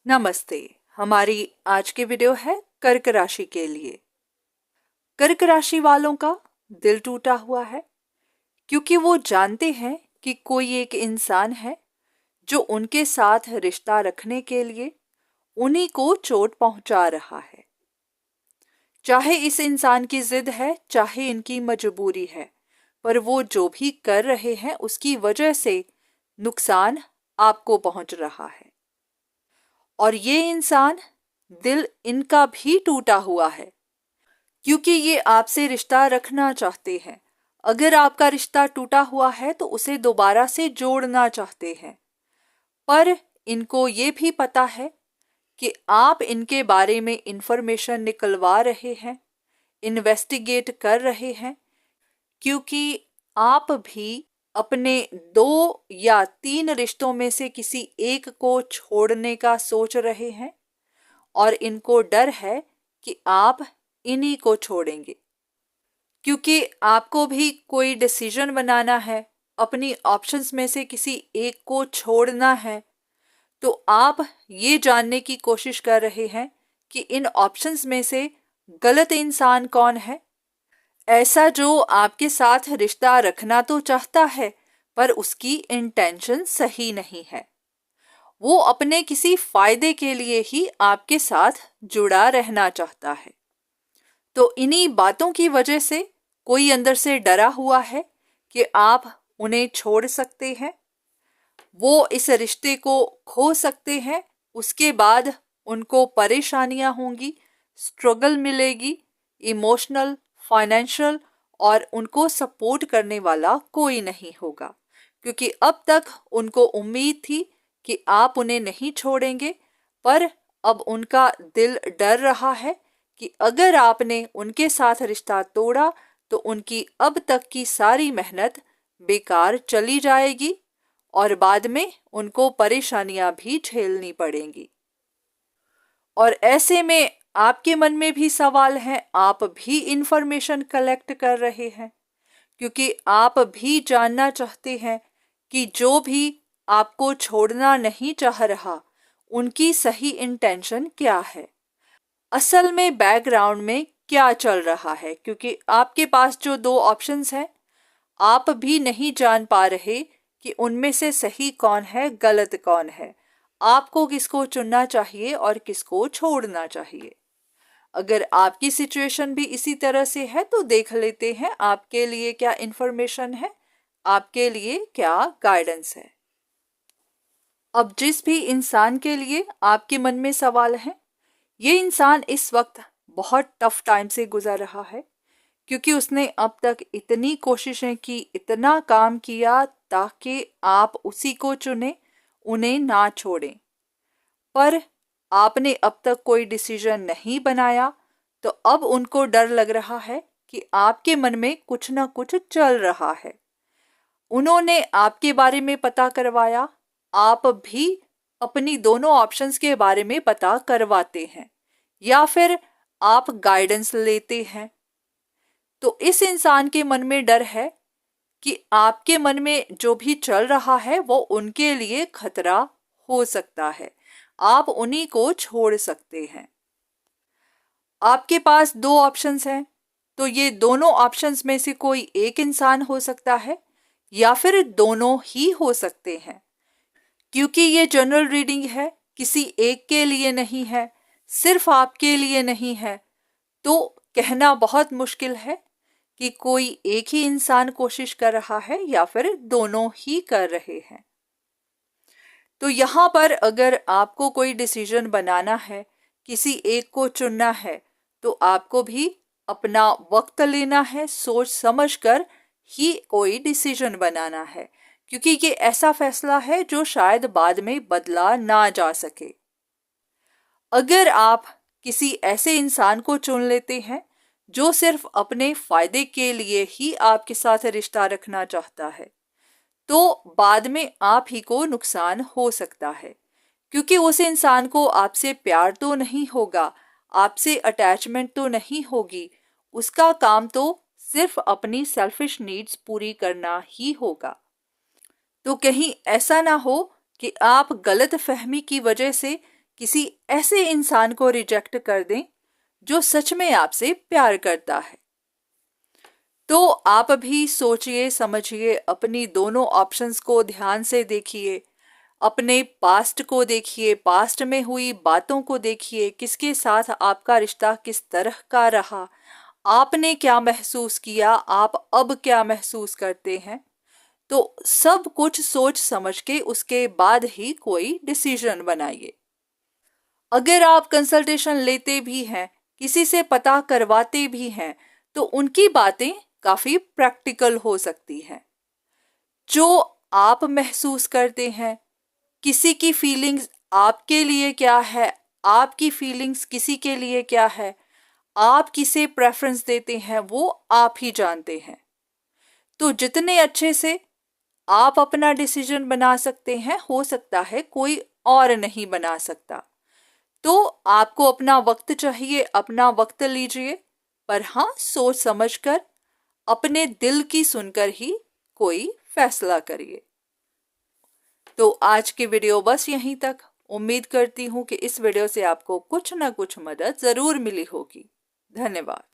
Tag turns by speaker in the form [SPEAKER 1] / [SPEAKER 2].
[SPEAKER 1] नमस्ते। हमारी आज की वीडियो है कर्क राशि के लिए। कर्क राशि वालों का दिल टूटा हुआ है क्योंकि वो जानते हैं कि कोई एक इंसान है जो उनके साथ रिश्ता रखने के लिए उन्हीं को चोट पहुंचा रहा है। चाहे इस इंसान की जिद है, चाहे इनकी मजबूरी है, पर वो जो भी कर रहे हैं उसकी वजह से नुकसान आपको पहुंच रहा है। और ये इंसान दिल इनका भी टूटा हुआ है क्योंकि ये आपसे रिश्ता रखना चाहते हैं। अगर आपका रिश्ता टूटा हुआ है तो उसे दोबारा से जोड़ना चाहते हैं, पर इनको ये भी पता है कि आप इनके बारे में इंफॉर्मेशन निकलवा रहे हैं, इन्वेस्टिगेट कर रहे हैं, क्योंकि आप भी अपने 2 या 3 रिश्तों में से किसी एक को छोड़ने का सोच रहे हैं और इनको डर है कि आप इन्हीं को छोड़ेंगे, क्योंकि आपको भी कोई डिसीजन बनाना है, अपनी ऑप्शंस में से किसी एक को छोड़ना है। तो आप ये जानने की कोशिश कर रहे हैं कि इन ऑप्शंस में से गलत इंसान कौन है, ऐसा जो आपके साथ रिश्ता रखना तो चाहता है पर उसकी इंटेंशन सही नहीं है। वो अपने किसी फायदे के लिए ही आपके साथ जुड़ा रहना चाहता है। तो इन्हीं बातों की वजह से कोई अंदर से डरा हुआ है कि आप उन्हें छोड़ सकते हैं, वो इस रिश्ते को खो सकते हैं, उसके बाद उनको परेशानियां होंगी, स्ट्रगल मिलेगी, इमोशनल, फाइनेंशियल, और उनको सपोर्ट करने वाला कोई नहीं होगा, क्योंकि अब तक उनको उम्मीद थी कि आप उन्हें नहीं छोड़ेंगे। पर अब उनका दिल डर रहा है कि अगर आपने उनके साथ रिश्ता तोड़ा तो उनकी अब तक की सारी मेहनत बेकार चली जाएगी और बाद में उनको परेशानियां भी झेलनी पड़ेंगी। और ऐसे में आपके मन में भी सवाल हैं, आप भी इंफॉर्मेशन कलेक्ट कर रहे हैं, क्योंकि आप भी जानना चाहते हैं कि जो भी आपको छोड़ना नहीं चाह रहा उनकी सही इंटेंशन क्या है, असल में बैकग्राउंड में क्या चल रहा है। क्योंकि आपके पास जो 2 ऑप्शंस हैं, आप भी नहीं जान पा रहे कि उनमें से सही कौन है, गलत कौन है, आपको किसको चुनना चाहिए और किसको छोड़ना चाहिए। अगर आपकी सिचुएशन भी इसी तरह से है तो देख लेते हैं आपके लिए क्या इंफॉर्मेशन है, आपके लिए क्या गाइडेंस है। अब जिस भी इंसान के लिए आपके मन में सवाल है, ये इंसान इस वक्त बहुत टफ टाइम से गुजर रहा है, क्योंकि उसने अब तक इतनी कोशिशें की, इतना काम किया ताकि आप उसी को चुने, उन्हें ना छोड़ें, पर आपने अब तक कोई डिसीजन नहीं बनाया। तो अब उनको डर लग रहा है कि आपके मन में कुछ ना कुछ चल रहा है। उन्होंने आपके बारे में पता करवाया, आप भी अपनी दोनों ऑप्शंस के बारे में पता करवाते हैं या फिर आप गाइडेंस लेते हैं। तो इस इंसान के मन में डर है कि आपके मन में जो भी चल रहा है वो उनके लिए खतरा हो सकता है, आप उन्हीं को छोड़ सकते हैं। आपके पास 2 ऑप्शंस हैं, तो ये दोनों ऑप्शंस में से कोई एक इंसान हो सकता है या फिर दोनों ही हो सकते हैं। क्योंकि ये जनरल रीडिंग है, किसी एक के लिए नहीं है, सिर्फ आपके लिए नहीं है, तो कहना बहुत मुश्किल है कि कोई एक ही इंसान कोशिश कर रहा है या फिर दोनों ही कर रहे हैं। तो यहाँ पर अगर आपको कोई डिसीजन बनाना है, किसी एक को चुनना है, तो आपको भी अपना वक्त लेना है, सोच समझ कर ही कोई डिसीजन बनाना है, क्योंकि ये ऐसा फैसला है जो शायद बाद में बदला ना जा सके। अगर आप किसी ऐसे इंसान को चुन लेते हैं जो सिर्फ अपने फायदे के लिए ही आपके साथ रिश्ता रखना चाहता है, तो बाद में आप ही को नुकसान हो सकता है, क्योंकि उस इंसान को आपसे प्यार तो नहीं होगा, आपसे अटैचमेंट तो नहीं होगी, उसका काम तो सिर्फ अपनी सेल्फिश नीड्स पूरी करना ही होगा। तो कहीं ऐसा ना हो कि आप गलत फहमी की वजह से किसी ऐसे इंसान को रिजेक्ट कर दें जो सच में आपसे प्यार करता है। तो आप अभी सोचिए, समझिए, अपनी दोनों ऑप्शंस को ध्यान से देखिए, अपने पास्ट को देखिए, पास्ट में हुई बातों को देखिए, किसके साथ आपका रिश्ता किस तरह का रहा, आपने क्या महसूस किया, आप अब क्या महसूस करते हैं। तो सब कुछ सोच समझ के उसके बाद ही कोई डिसीजन बनाइए। अगर आप कंसल्टेशन लेते भी हैं, किसी से पता करवाते भी हैं, तो उनकी बातें काफी प्रैक्टिकल हो सकती हैं। जो आप महसूस करते हैं, किसी की फीलिंग्स आपके लिए क्या है, आपकी फीलिंग्स किसी के लिए क्या है, आप किसे प्रेफरेंस देते हैं, वो आप ही जानते हैं। तो जितने अच्छे से आप अपना डिसीजन बना सकते हैं, हो सकता है कोई और नहीं बना सकता। तो आपको अपना वक्त चाहिए, अपना वक्त लीजिए, पर हाँ, सोच समझकर, अपने दिल की सुनकर ही कोई फैसला करिए। तो आज की वीडियो बस यहीं तक। उम्मीद करती हूँ कि इस वीडियो से आपको कुछ ना कुछ मदद जरूर मिली होगी। धन्यवाद।